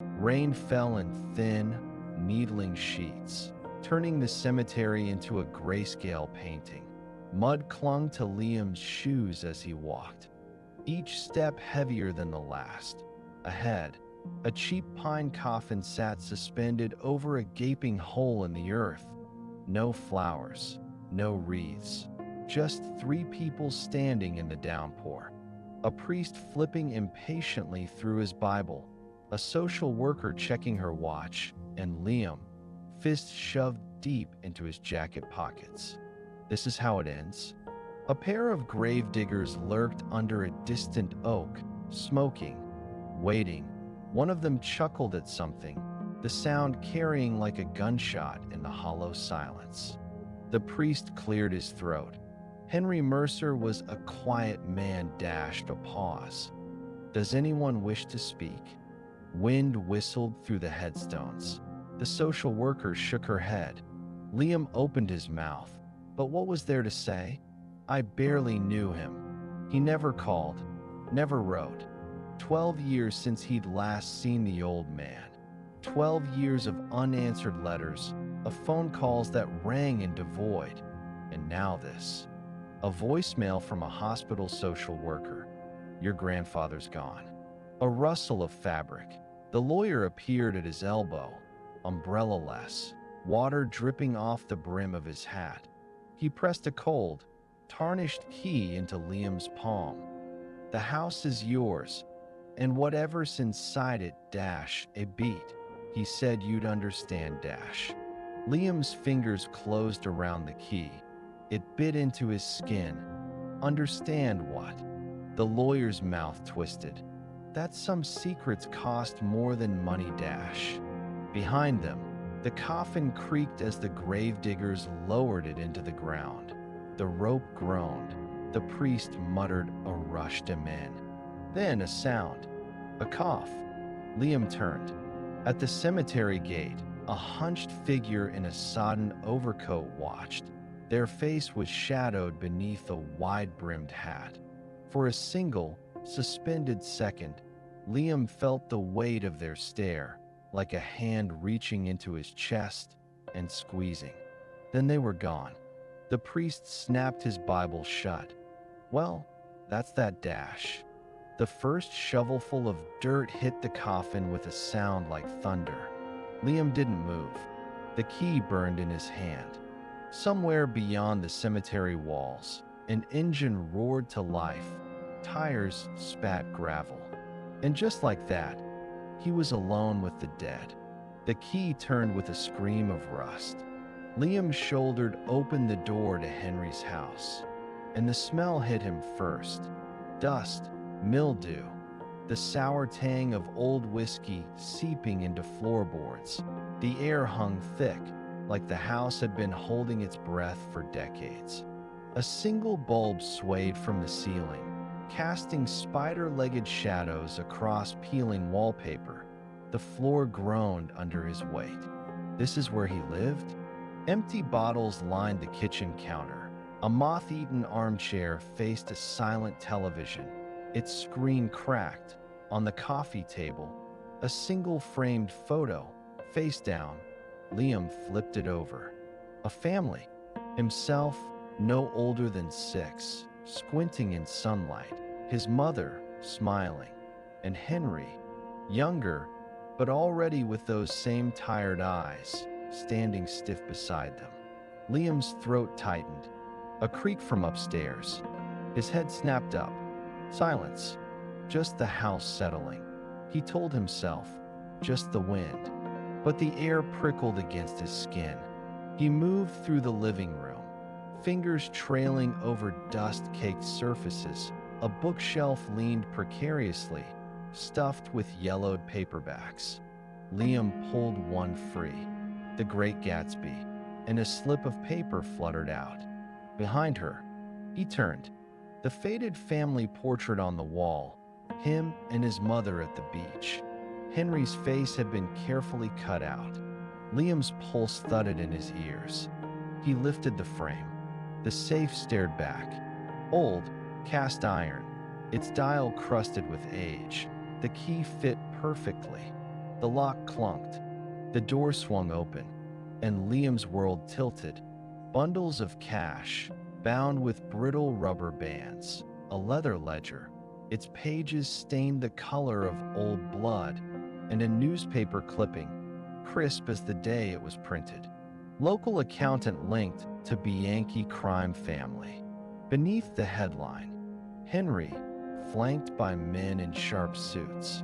Rain fell in thin, needling sheets, turning the cemetery into a grayscale painting. Mud clung to Liam's shoes as he walked, each step heavier than the last. Ahead, a cheap pine coffin sat suspended over a gaping hole in the earth. No flowers, no wreaths, just three people standing in the downpour. A priest flipping impatiently through his Bible, a social worker checking her watch, and Liam, fists shoved deep into his jacket pockets. This is how it ends. A pair of gravediggers lurked under a distant oak, smoking, waiting. One of them chuckled at something, the sound carrying like a gunshot in the hollow silence. The priest cleared his throat. Henry Mercer was a quiet man. Dashed a pause. Does anyone wish to speak? Wind whistled through the headstones. The social worker shook her head. Liam opened his mouth. But what was there to say? I barely knew him. He never called, never wrote. 12 years since he'd last seen the old man. 12 years of unanswered letters, of phone calls that rang into void. And now this. A voicemail from a hospital social worker. Your grandfather's gone. A rustle of fabric. The lawyer appeared at his elbow, umbrella-less, water dripping off the brim of his hat. He pressed a cold, tarnished key into Liam's palm. The house is yours, and whatever's inside it, a beat. He said you'd understand, Liam's fingers closed around the key. It bit into his skin. Understand what? The lawyer's mouth twisted. That some secrets cost more than money, Behind them, the coffin creaked as the gravediggers lowered it into the ground. The rope groaned. The priest muttered a rush him in. Then a sound. A cough. Liam turned. At the cemetery gate, a hunched figure in a sodden overcoat watched. Their face was shadowed beneath a wide-brimmed hat. For a single, suspended second, Liam felt the weight of their stare, like a hand reaching into his chest and squeezing. Then they were gone. The priest snapped his Bible shut. Well, that's that. The first shovelful of dirt hit the coffin with a sound like thunder. Liam didn't move. The key burned in his hand. Somewhere beyond the cemetery walls, an engine roared to life. Tires spat gravel. And just like that, he was alone with the dead. The key turned with a scream of rust. Liam shouldered open the door to Henry's house, and the smell hit him first. Dust, mildew, the sour tang of old whiskey seeping into floorboards. The air hung thick, like the house had been holding its breath for decades. A single bulb swayed from the ceiling, casting spider-legged shadows across peeling wallpaper. The floor groaned under his weight. This is where he lived? Empty bottles lined the kitchen counter. A moth-eaten armchair faced a silent television, its screen cracked. On the coffee table, a single framed photo, face down. Liam flipped it over. A family. Himself, no older than 6, squinting in sunlight. His mother, smiling. And Henry, younger, but already with those same tired eyes, standing stiff beside them. Liam's throat tightened. A creak from upstairs. His head snapped up. Silence. Just the house settling. He told himself, just the wind. But the air prickled against his skin. He moved through the living room, fingers trailing over dust-caked surfaces. A bookshelf leaned precariously, stuffed with yellowed paperbacks. Liam pulled one free, The Great Gatsby, and a slip of paper fluttered out. Behind her, he turned. The faded family portrait on the wall, him and his mother at the beach. Henry's face had been carefully cut out. Liam's pulse thudded in his ears. He lifted the frame. The safe stared back. Old, cast iron, its dial crusted with age. The key fit perfectly. The lock clunked, the door swung open, and Liam's world tilted. Bundles of cash, bound with brittle rubber bands, a leather ledger, its pages stained the color of old blood, and a newspaper clipping, crisp as the day it was printed. Local accountant linked to Bianchi crime family. Beneath the headline, Henry, flanked by men in sharp suits.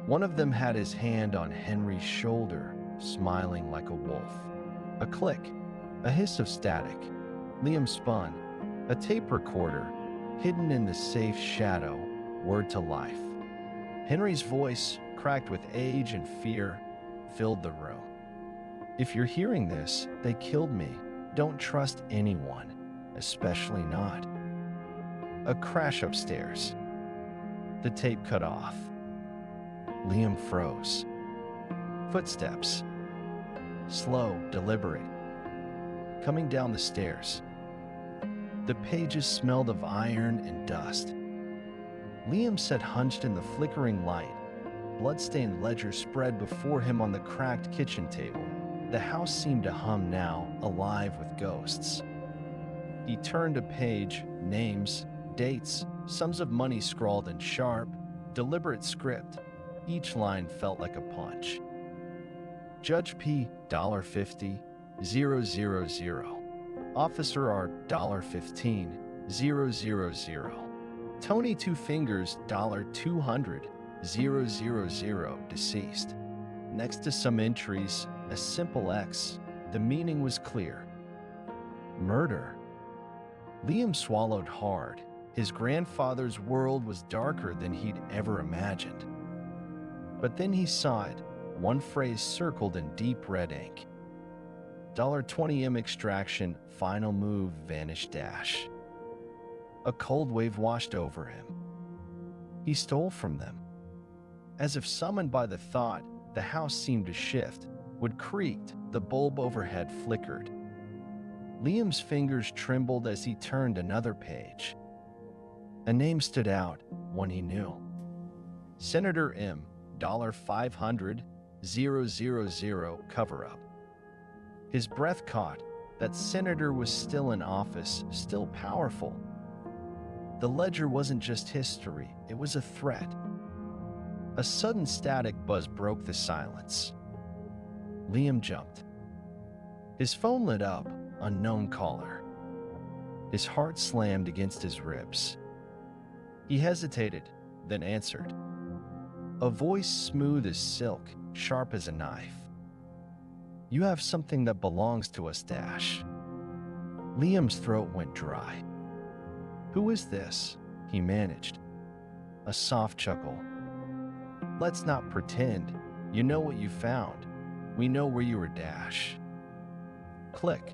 One of them had his hand on Henry's shoulder, smiling like a wolf. A click, a hiss of static. Liam spun. A tape recorder, hidden in the safe shadow, whirred to life. Henry's voice, cracked with age and fear, filled the room. "If you're hearing this, they killed me. Don't trust anyone, especially not." A crash upstairs. The tape cut off. Liam froze. Footsteps. Slow, deliberate. Coming down the stairs. The pages smelled of iron and dust. Liam sat hunched in the flickering light. Bloodstained ledger spread before him on the cracked kitchen table. The house seemed to hum now, alive with ghosts. He turned a page, names, dates, sums of money scrawled in sharp, deliberate script. Each line felt like a punch. Judge P, $50, 000. Officer R, $15, 000. Tony Two Fingers, $200, 000, deceased. Next to some entries, a simple X. The meaning was clear. Murder. Liam swallowed hard. His grandfather's world was darker than he'd ever imagined. But then he saw it, one phrase circled in deep red ink. $20M extraction, final move, vanish dash. A cold wave washed over him. He stole from them. As if summoned by the thought, the house seemed to shift. Wood creaked, the bulb overhead flickered. Liam's fingers trembled as he turned another page. A name stood out, one he knew. Senator M, $500, 000, cover-up. His breath caught. That senator was still in office, still powerful. The ledger wasn't just history, it was a threat. A sudden static buzz broke the silence. Liam jumped. His phone lit up, unknown caller. His heart slammed against his ribs. He hesitated, then answered. A voice smooth as silk, sharp as a knife. "You have something that belongs to us, Dash." Liam's throat went dry. "Who is this?" he managed. A soft chuckle. "Let's not pretend. You know what you found. We know where you were, Dash." Click.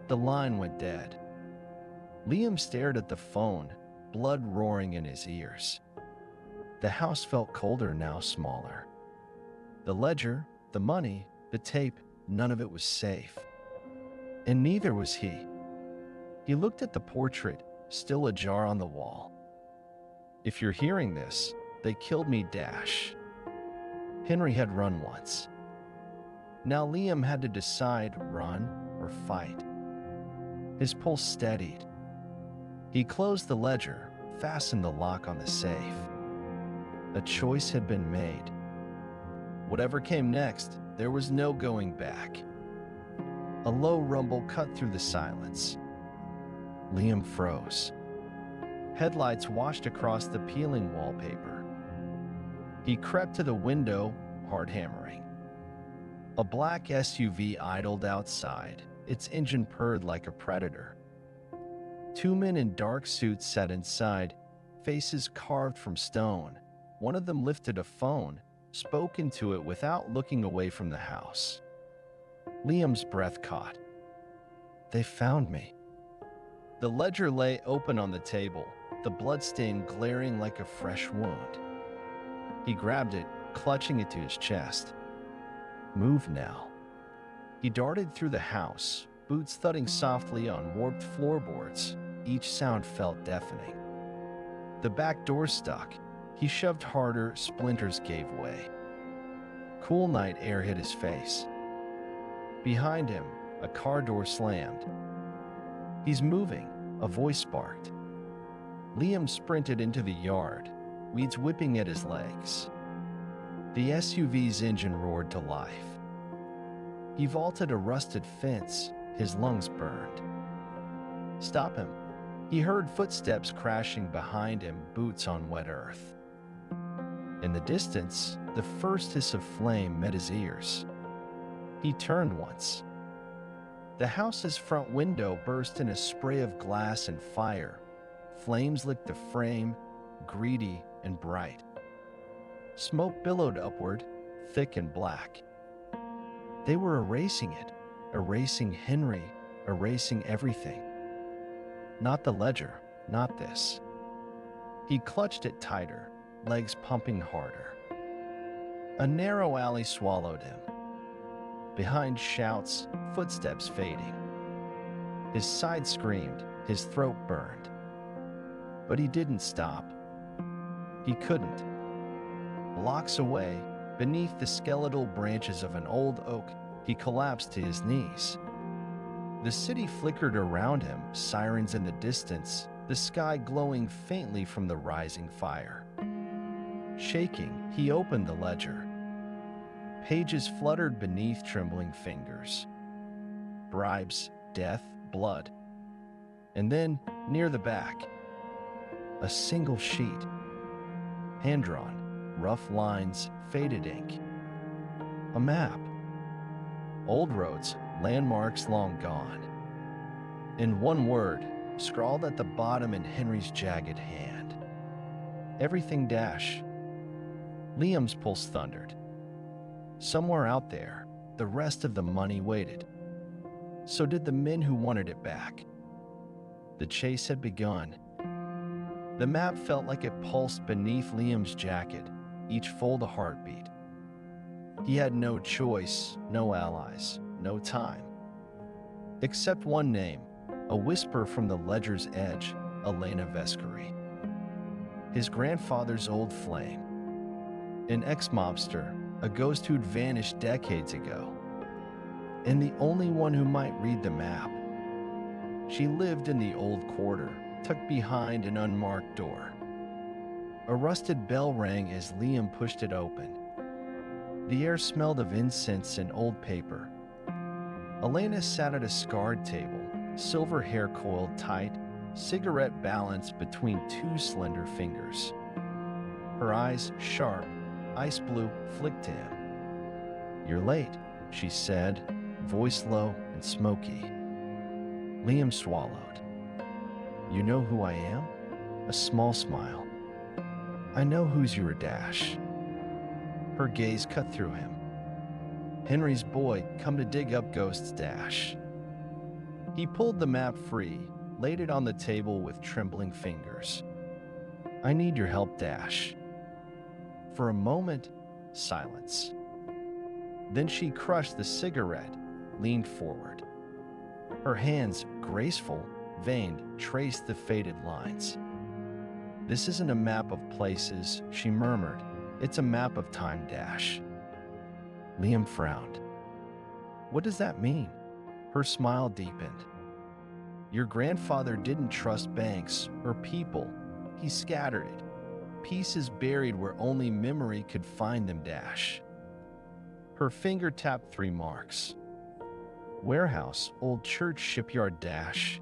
The line went dead. Liam stared at the phone, blood roaring in his ears. The house felt colder now, smaller. The ledger, the money, the tape, none of it was safe. And neither was he. He looked at the portrait, still ajar on the wall. "If you're hearing this, they killed me, Dash." Henry had run once. Now Liam had to decide, run or fight. His pulse steadied. He closed the ledger, fastened the lock on the safe. A choice had been made. Whatever came next, there was no going back. A low rumble cut through the silence. Liam froze. Headlights washed across the peeling wallpaper. He crept to the window, hard hammering. A black SUV idled outside. Its engine purred like a predator. Two men in dark suits sat inside, faces carved from stone. One of them lifted a phone, spoke into it without looking away from the house. Liam's breath caught. "They found me." The ledger lay open on the table, the bloodstain glaring like a fresh wound. He grabbed it, clutching it to his chest. Move now. He darted through the house, boots thudding softly on warped floorboards. Each sound felt deafening. The back door stuck. He shoved harder, splinters gave way. Cool night air hit his face. Behind him, a car door slammed. "He's moving," a voice sparked. Liam sprinted into the yard, weeds whipping at his legs. The SUV's engine roared to life. He vaulted a rusted fence, his lungs burned. "Stop him." He heard footsteps crashing behind him, boots on wet earth. In the distance, the first hiss of flame met his ears. He turned once. The house's front window burst in a spray of glass and fire. Flames licked the frame, greedy and bright. Smoke billowed upward, thick and black. They were erasing it, erasing Henry, erasing everything. Not the ledger, not this. He clutched it tighter, legs pumping harder. A narrow alley swallowed him. Behind shouts, footsteps fading. His side screamed, his throat burned. But he didn't stop. He couldn't. Blocks away, beneath the skeletal branches of an old oak, he collapsed to his knees. The city flickered around him, sirens in the distance, the sky glowing faintly from the rising fire. Shaking, he opened the ledger. Pages fluttered beneath trembling fingers. Bribes, death, blood. And then, near the back, a single sheet. Hand-drawn, rough lines, faded ink. A map. Old roads, landmarks long gone. In one word, scrawled at the bottom in Henry's jagged hand. Everything dash. Liam's pulse thundered. Somewhere out there, the rest of the money waited. So did the men who wanted it back. The chase had begun. The map felt like it pulsed beneath Liam's jacket, each fold a heartbeat. He had no choice, no allies, no time. Except one name, a whisper from the ledger's edge, Elena Vescari. His grandfather's old flame. An ex-mobster, a ghost who'd vanished decades ago. And the only one who might read the map. She lived in the old quarter, tucked behind an unmarked door. A rusted bell rang as Liam pushed it open. The air smelled of incense and old paper. Elena sat at a scarred table, silver hair coiled tight, cigarette balanced between two slender fingers. Her eyes, sharp, ice blue, flicked to him. "You're late," she said, voice low and smoky. Liam swallowed. "You know who I am?" A small smile. "I know who's your Dash." Her gaze cut through him. Henry's boy, come to dig up Ghost's Dash. He pulled the map free, laid it on the table with trembling fingers. "I need your help, Dash." For a moment, silence. Then she crushed the cigarette, leaned forward. Her hands, graceful, veined, traced the faded lines. "This isn't a map of places," she murmured. "It's a map of time, Dash." Liam frowned. "What does that mean?" Her smile deepened. "Your grandfather didn't trust banks or people. He scattered it. Pieces buried where only memory could find them, Dash." Her finger tapped 3 marks. Warehouse, old church, shipyard, Dash.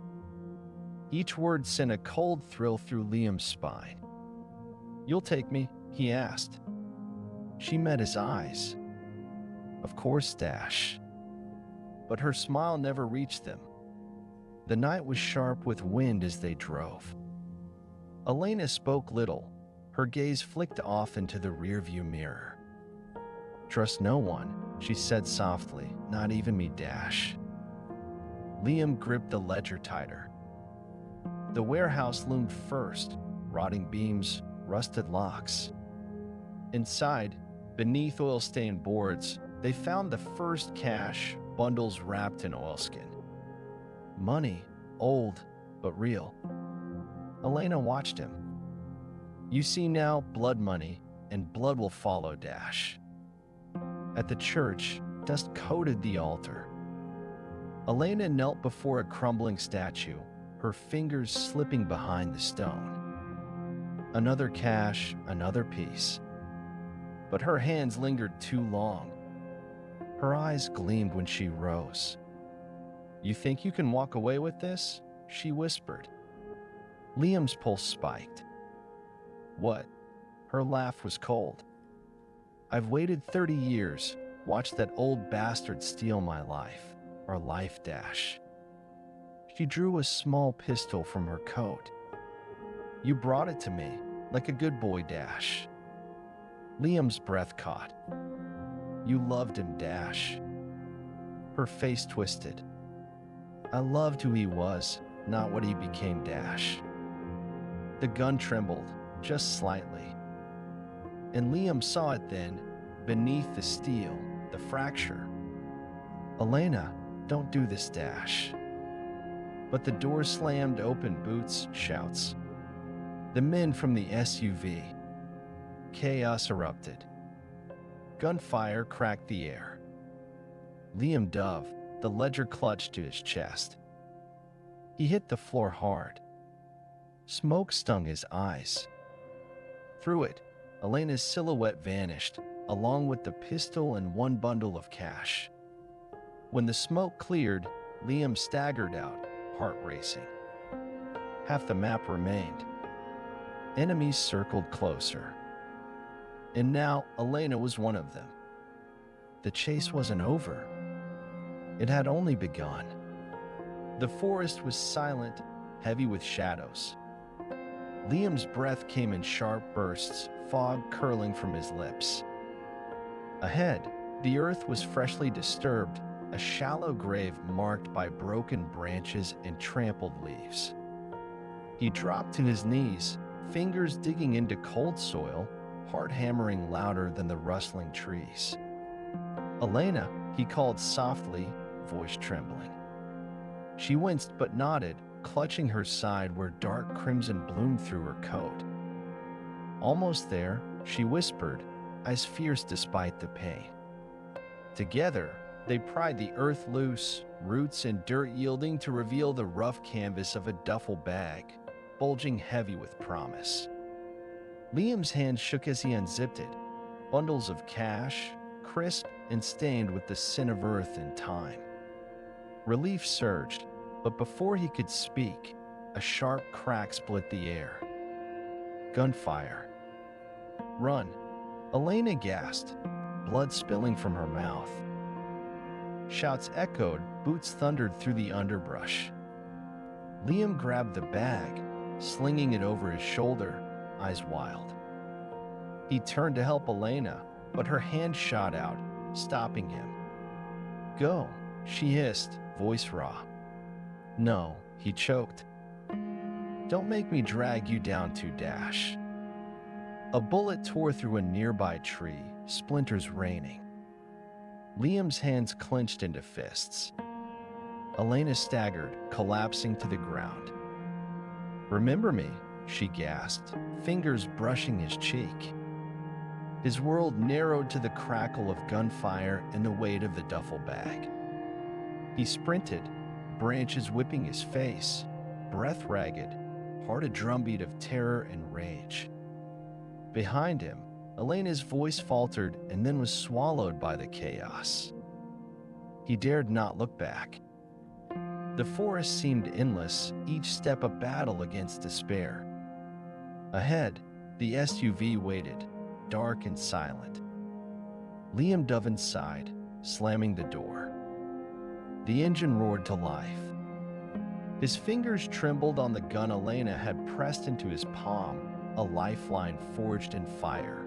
Each word sent a cold thrill through Liam's spine. "You'll take me?" he asked. She met his eyes. "Of course, Dash." But her smile never reached them. The night was sharp with wind as they drove. Elena spoke little. Her gaze flicked off into the rearview mirror. "Trust no one," she said softly, "not even me, Dash." Liam gripped the ledger tighter. The warehouse loomed first, rotting beams, rusted locks. Inside, beneath oil-stained boards, they found the first cash, bundles wrapped in oilskin. Money, old but real. Elena watched him. "You see now, blood money, and blood will follow, Dash." At the church, dust coated the altar. Elena knelt before a crumbling statue, her fingers slipping behind the stone. Another cache, another piece. But her hands lingered too long. Her eyes gleamed when she rose. "You think you can walk away with this?" she whispered. Liam's pulse spiked. "What?" Her laugh was cold. "I've waited 30 years, watched that old bastard steal my life, our life, Dash." She drew a small pistol from her coat. "You brought it to me, like a good boy, Dash." Liam's breath caught. "You loved him, Dash." Her face twisted. "I loved who he was, not what he became, Dash." The gun trembled, just slightly. And Liam saw it then, beneath the steel, the fracture. "Elena, don't do this, Dash." But the door slammed open, boots, shouts. The men from the SUV. Chaos erupted. Gunfire cracked the air. Liam Dove, the ledger clutched to his chest. He hit the floor hard. Smoke stung his eyes. Through it, Elena's silhouette vanished, along with the pistol and one bundle of cash. When the smoke cleared, Liam staggered out, heart racing. Half the map remained. Enemies circled closer. And now Elena was one of them. The chase wasn't over. It had only begun. The forest was silent, heavy with shadows. Liam's breath came in sharp bursts, fog curling from his lips. Ahead, the earth was freshly disturbed, a shallow grave marked by broken branches and trampled leaves. He dropped to his knees, fingers digging into cold soil, heart hammering louder than the rustling trees. "Elena," he called softly, voice trembling. She winced but nodded, clutching her side where dark crimson bloomed through her coat. "Almost there," she whispered, eyes fierce despite the pain. Together, they pried the earth loose, roots and dirt yielding to reveal the rough canvas of a duffel bag, bulging heavy with promise. Liam's hand shook as he unzipped it, bundles of cash, crisp and stained with the sin of earth and time. Relief surged, but before he could speak, a sharp crack split the air. Gunfire. "Run!" Elena gasped, blood spilling from her mouth. Shouts echoed, boots thundered through the underbrush. Liam grabbed the bag, slinging it over his shoulder, eyes wild. He turned to help Elena, but her hand shot out, stopping him. "Go," she hissed, voice raw. "No," he choked. "Don't make me drag you down to Dash." A bullet tore through a nearby tree, splinters raining. Liam's hands clenched into fists. Elena staggered, collapsing to the ground. "Remember me," she gasped, fingers brushing his cheek. His world narrowed to the crackle of gunfire and the weight of the duffel bag. He sprinted, branches whipping his face, breath ragged, heart a drumbeat of terror and rage. Behind him, Elena's voice faltered and then was swallowed by the chaos. He dared not look back. The forest seemed endless, each step a battle against despair. Ahead, the SUV waited, dark and silent. Liam dove inside, slamming the door. The engine roared to life. His fingers trembled on the gun Elena had pressed into his palm, a lifeline forged in fire.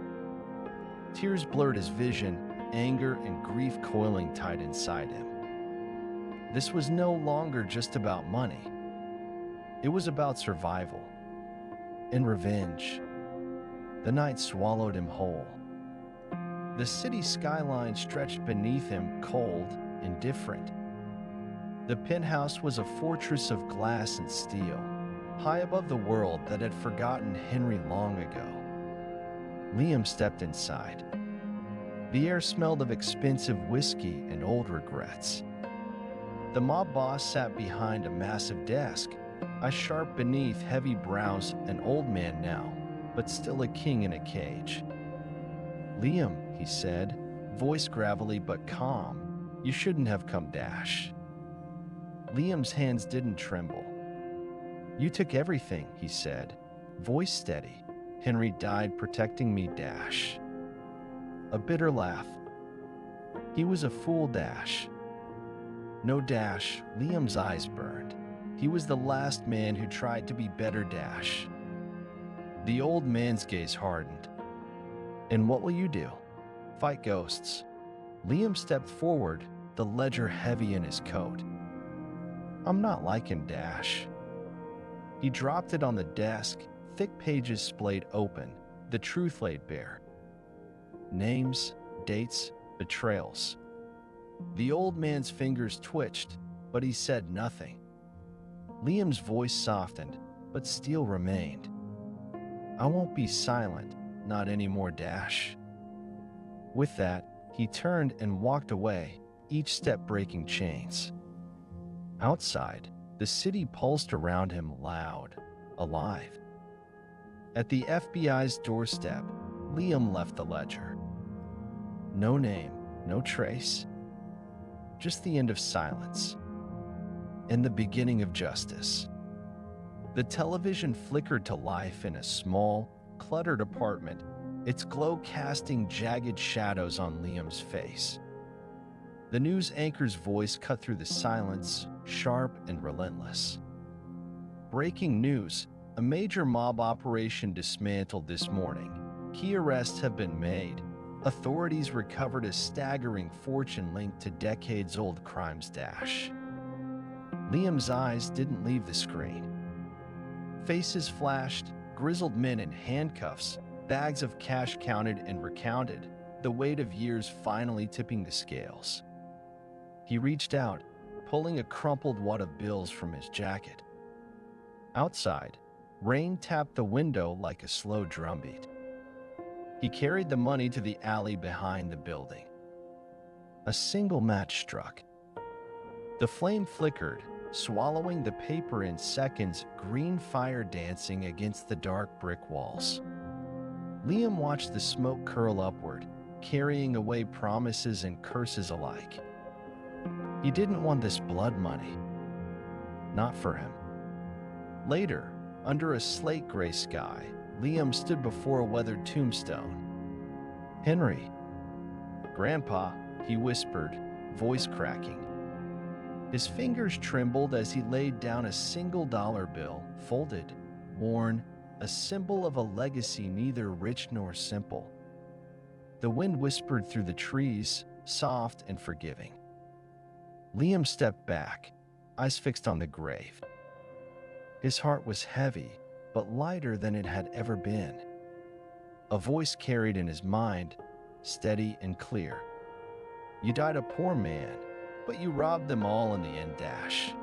Tears blurred his vision, anger and grief coiling tight inside him. This was no longer just about money. It was about survival and revenge. The night swallowed him whole. The city skyline stretched beneath him, cold, indifferent. The penthouse was a fortress of glass and steel, high above the world that had forgotten Henry long ago. Liam stepped inside. The air smelled of expensive whiskey and old regrets. The mob boss sat behind a massive desk, eyes sharp beneath heavy brows, an old man now, but still a king in a cage. "Liam," he said, voice gravelly but calm, "you shouldn't have come, Dash." Liam's hands didn't tremble. "You took everything," he said, voice steady. "Henry died protecting me, Dash." A bitter laugh. "He was a fool, Dash." "No, Dash." Liam's eyes burned. "He was the last man who tried to be better, Dash." The old man's gaze hardened. "And what will you do?" "Fight ghosts." Liam stepped forward, the ledger heavy in his coat. "I'm not like him, Dash." He dropped it on the desk, thick pages splayed open, the truth laid bare. Names, dates, betrayals. The old man's fingers twitched, but he said nothing. Liam's voice softened, but steel remained. "I won't be silent, not anymore, Dash." With that, he turned and walked away, each step breaking chains. Outside, the city pulsed around him loud, alive. At the FBI's doorstep, Liam left the ledger. No name, no trace. Just the end of silence. And the beginning of justice. The television flickered to life in a small, cluttered apartment, its glow casting jagged shadows on Liam's face. The news anchor's voice cut through the silence, sharp and relentless. "Breaking news. A major mob operation dismantled this morning. Key arrests have been made. Authorities recovered a staggering fortune linked to decades-old crimes, Dash." Liam's eyes didn't leave the screen. Faces flashed, grizzled men in handcuffs, bags of cash counted and recounted, the weight of years finally tipping the scales. He reached out, pulling a crumpled wad of bills from his jacket. Outside, rain tapped the window like a slow drumbeat. He carried the money to the alley behind the building. A single match struck. The flame flickered, swallowing the paper in seconds, green fire dancing against the dark brick walls. Liam watched the smoke curl upward, carrying away promises and curses alike. He didn't want this blood money. Not for him. Later, under a slate-gray sky, Liam stood before a weathered tombstone. "Henry." "Grandpa," he whispered, voice cracking. His fingers trembled as he laid down a single dollar bill, folded, worn, a symbol of a legacy neither rich nor simple. The wind whispered through the trees, soft and forgiving. Liam stepped back, eyes fixed on the grave. His heart was heavy, but lighter than it had ever been. A voice carried in his mind, steady and clear. "You died a poor man, but you robbed them all in the end, Dash."